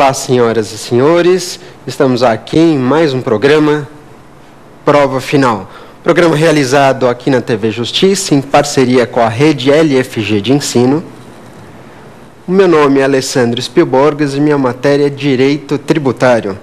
Olá, senhoras e senhores, estamos aqui em mais um programa, Prova Final. Programa realizado aqui na TV Justiça, em parceria com a rede LFG de ensino. O meu nome é Alessandro Spielborges e minha matéria é Direito Tributário.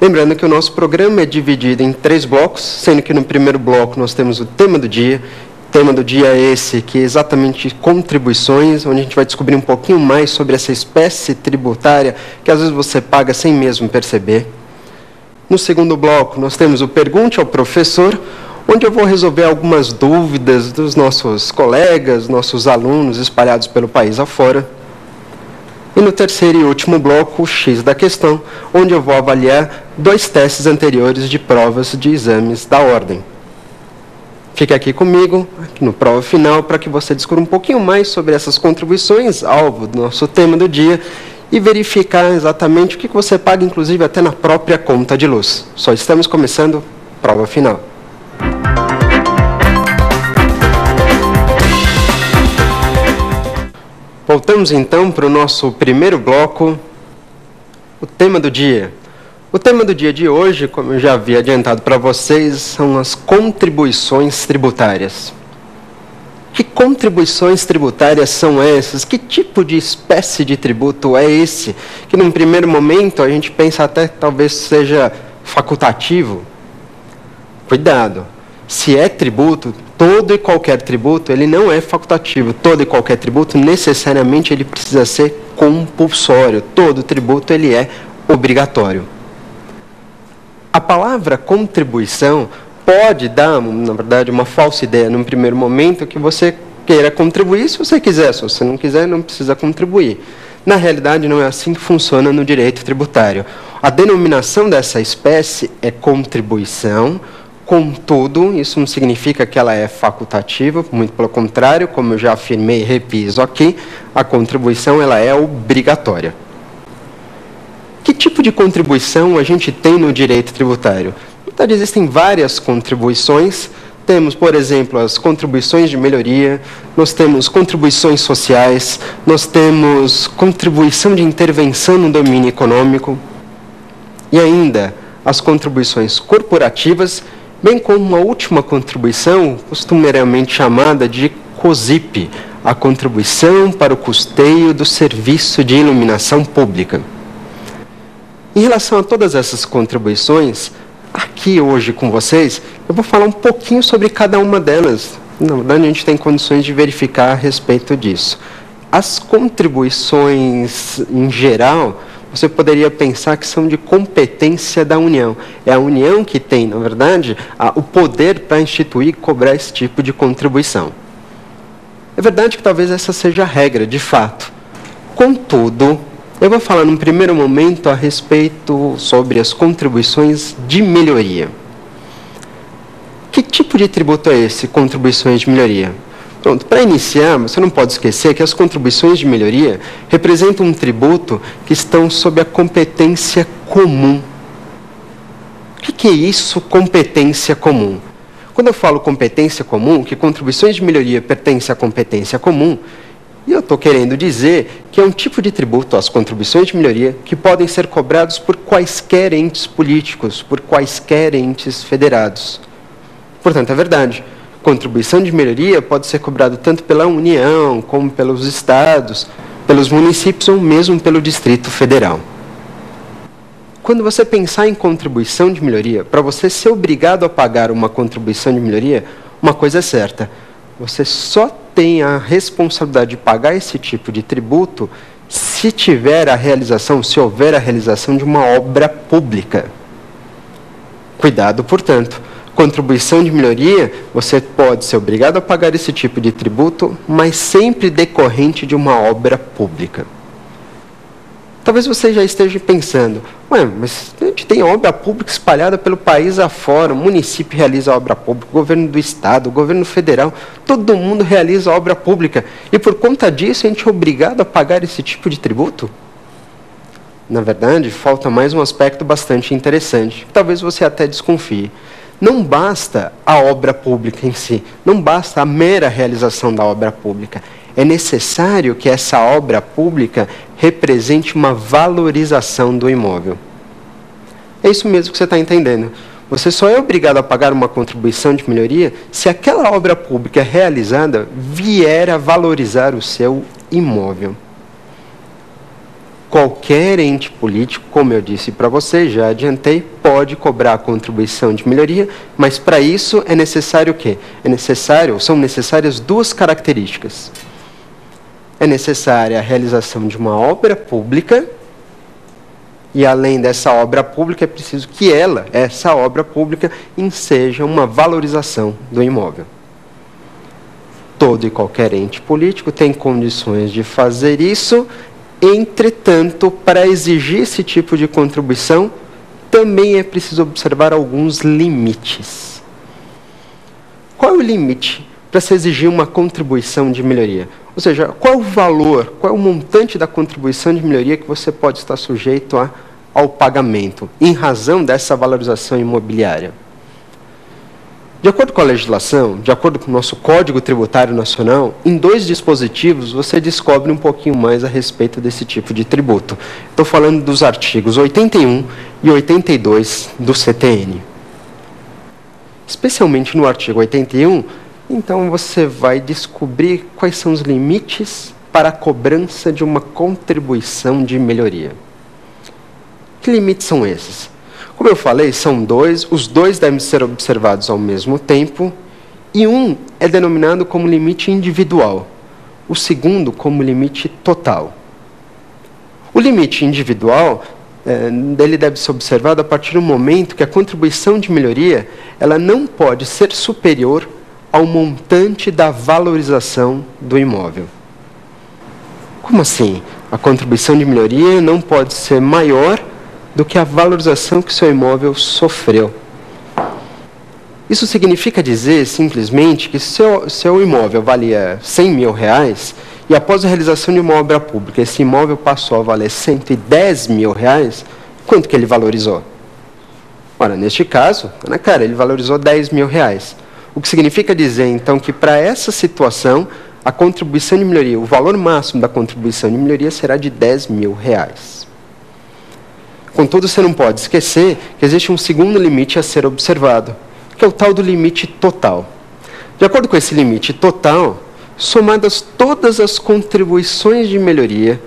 Lembrando que o nosso programa é dividido em 3 blocos, sendo que no primeiro bloco nós temos o tema do dia. O tema do dia é esse, que é exatamente contribuições, onde a gente vai descobrir um pouquinho mais sobre essa espécie tributária que às vezes você paga sem mesmo perceber. No segundo bloco, nós temos o Pergunte ao Professor, onde eu vou resolver algumas dúvidas dos nossos colegas, nossos alunos espalhados pelo país afora. E no terceiro e último bloco, o X da questão, onde eu vou avaliar 2 testes anteriores de provas de exames da ordem. Fique aqui comigo, aqui no Prova Final, para que você descubra um pouquinho mais sobre essas contribuições, alvo do nosso tema do dia, e verificar exatamente o que você paga, inclusive até na própria conta de luz. Só estamos começando Prova Final. Voltamos então para o nosso primeiro bloco, o tema do dia. O tema do dia de hoje, como eu já havia adiantado para vocês, são as contribuições tributárias. Que contribuições tributárias são essas? Que tipo de espécie de tributo é esse? Que num primeiro momento a gente pensa até que talvez seja facultativo. Cuidado! Se é tributo, todo e qualquer tributo, ele não é facultativo. Todo e qualquer tributo, necessariamente, ele precisa ser compulsório. Todo tributo, ele é obrigatório. A palavra contribuição pode dar, na verdade, uma falsa ideia num primeiro momento que você queira contribuir se você quiser. Se você não quiser, não precisa contribuir. Na realidade, não é assim que funciona no direito tributário. A denominação dessa espécie é contribuição. Contudo, isso não significa que ela é facultativa, muito pelo contrário, como eu já afirmei e repiso aqui, a contribuição ela é obrigatória. Que tipo de contribuição a gente tem no direito tributário? Então, existem várias contribuições. Temos, por exemplo, as contribuições de melhoria, nós temos contribuições sociais, nós temos contribuição de intervenção no domínio econômico e ainda as contribuições corporativas, bem como uma última contribuição, costumeiramente chamada de COSIP, a contribuição para o custeio do serviço de iluminação pública. Em relação a todas essas contribuições, aqui hoje com vocês, eu vou falar um pouquinho sobre cada uma delas. Na verdade, a gente tem condições de verificar a respeito disso. As contribuições, em geral, você poderia pensar que são de competência da União. É a União que tem, na verdade, o poder para instituir e cobrar esse tipo de contribuição. É verdade que talvez essa seja a regra, de fato. Contudo, eu vou falar num primeiro momento a respeito sobre as contribuições de melhoria. Que tipo de tributo é esse, contribuições de melhoria? Pronto, para iniciar, você não pode esquecer que as contribuições de melhoria representam um tributo que estão sob a competência comum. O que é isso, competência comum? Quando eu falo competência comum, que contribuições de melhoria pertencem à competência comum, e eu estou querendo dizer que é um tipo de tributo, as contribuições de melhoria, que podem ser cobrados por quaisquer entes políticos, por quaisquer entes federados. Portanto, é verdade. Contribuição de melhoria pode ser cobrada tanto pela União, como pelos estados, pelos municípios ou mesmo pelo Distrito Federal. Quando você pensar em contribuição de melhoria, para você ser obrigado a pagar uma contribuição de melhoria, uma coisa é certa, você só tem a responsabilidade de pagar esse tipo de tributo se houver a realização de uma obra pública. Cuidado, portanto. Contribuição de melhoria, você pode ser obrigado a pagar esse tipo de tributo, mas sempre decorrente de uma obra pública. Talvez você já esteja pensando, mas a gente tem obra pública espalhada pelo país afora, o município realiza obra pública, o governo do estado, o governo federal, todo mundo realiza obra pública. E por conta disso a gente é obrigado a pagar esse tipo de tributo? Na verdade, falta mais um aspecto bastante interessante, que talvez você até desconfie. Não basta a obra pública em si, não basta a mera realização da obra pública. é necessário que essa obra pública represente uma valorização do imóvel. É isso mesmo que você está entendendo. Você só é obrigado a pagar uma contribuição de melhoria se aquela obra pública realizada vier a valorizar o seu imóvel. Qualquer ente político, como eu disse para você, já adiantei, pode cobrar a contribuição de melhoria, mas para isso é necessário o quê? São necessárias duas características. É necessária a realização de uma obra pública, e além dessa obra pública, é preciso que essa obra pública, enseja uma valorização do imóvel. Todo e qualquer ente político tem condições de fazer isso. Entretanto, para exigir esse tipo de contribuição, também é preciso observar alguns limites. Qual é o limite para se exigir uma contribuição de melhoria? Ou seja, qual é o valor, qual é o montante da contribuição de melhoria que você pode estar sujeito ao pagamento, em razão dessa valorização imobiliária? De acordo com a legislação, de acordo com o nosso Código Tributário Nacional, em 2 dispositivos você descobre um pouquinho mais a respeito desse tipo de tributo. Estou falando dos artigos 81 e 82 do CTN. Especialmente no artigo 81, então você vai descobrir quais são os limites para a cobrança de uma contribuição de melhoria. Que limites são esses? Como eu falei, são 2, os 2 devem ser observados ao mesmo tempo, e um é denominado como limite individual, o segundo como limite total. O limite individual, ele deve ser observado a partir do momento que a contribuição de melhoria ela não pode ser superior ao montante da valorização do imóvel. Como assim? A contribuição de melhoria não pode ser maior do que a valorização que seu imóvel sofreu. Isso significa dizer, simplesmente, que seu imóvel valia R$100 mil, e após a realização de uma obra pública, esse imóvel passou a valer R$110 mil, quanto que ele valorizou? Ora, neste caso, na cara, ele valorizou R$10 mil. O que significa dizer, então, que para essa situação, a contribuição de melhoria, o valor máximo da contribuição de melhoria será de R$10 mil. Contudo, você não pode esquecer que existe um segundo limite a ser observado, que é o tal do limite total. De acordo com esse limite total, somadas todas as contribuições de melhoria,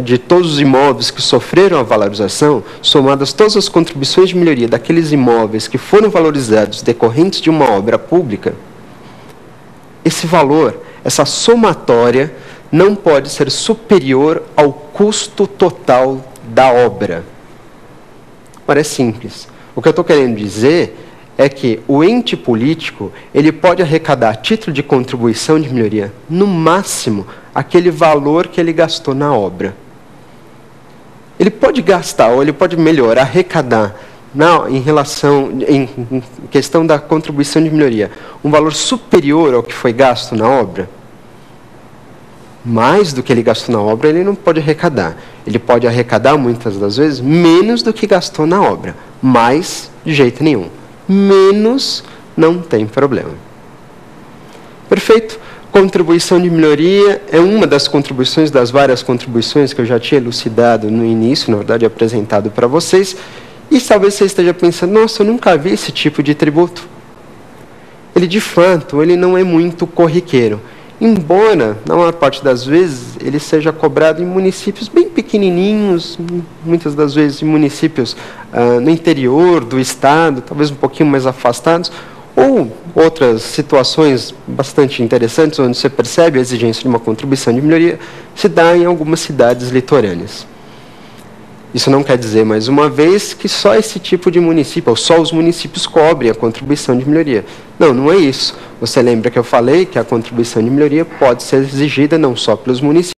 de todos os imóveis que sofreram a valorização, somadas todas as contribuições de melhoria daqueles imóveis que foram valorizados decorrentes de uma obra pública, esse valor, essa somatória, não pode ser superior ao custo total da obra. Ora, é simples. O que eu estou querendo dizer é que o ente político ele pode arrecadar a título de contribuição de melhoria, no máximo, aquele valor que ele gastou na obra. Ele pode gastar, ou ele pode melhorar, arrecadar, em questão da contribuição de melhoria, um valor superior ao que foi gasto na obra. Mais do que ele gastou na obra, ele não pode arrecadar. Ele pode arrecadar, muitas das vezes, menos do que gastou na obra. Mais, de jeito nenhum. Menos, não tem problema. Perfeito? Contribuição de melhoria é uma das contribuições, das várias contribuições que eu já tinha elucidado no início, na verdade, apresentado para vocês. E talvez você esteja pensando, nossa, eu nunca vi esse tipo de tributo. Ele, de fato, ele não é muito corriqueiro. Embora, na maior parte das vezes, ele seja cobrado em municípios bem pequenininhos, muitas das vezes em municípios no interior do estado, talvez um pouquinho mais afastados, ou outras situações bastante interessantes, onde você percebe a exigência de uma contribuição de melhoria, se dá em algumas cidades litorâneas. Isso não quer dizer, mais uma vez, que só esse tipo de município, ou só os municípios cobrem a contribuição de melhoria. Não, não é isso. Você lembra que eu falei que a contribuição de melhoria pode ser exigida não só pelos municípios,